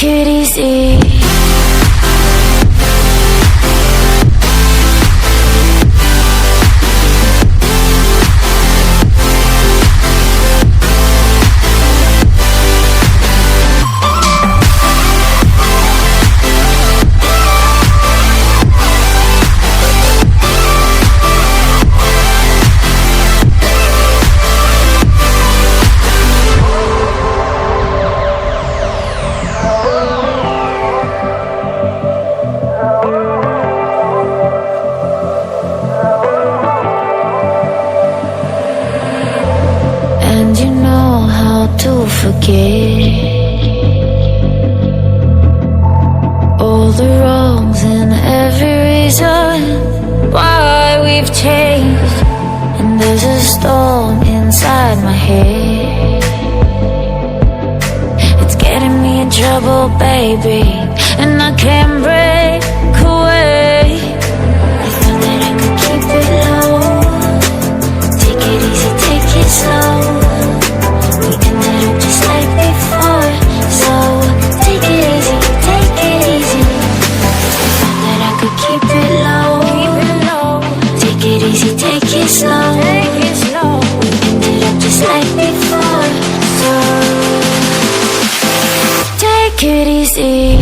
Take it easy. And you know how to forget all the wrongs and every reason why we've changed. And there's a storm inside my head, it's getting me in trouble, baby, and I can't break away. I thought that I could keep it low, take it easy, take it slow. We ended up just like before, so take it easy, take it easy. I thought that I could keep it low, take it easy, take it slow. We ended up just like before, so take it easy.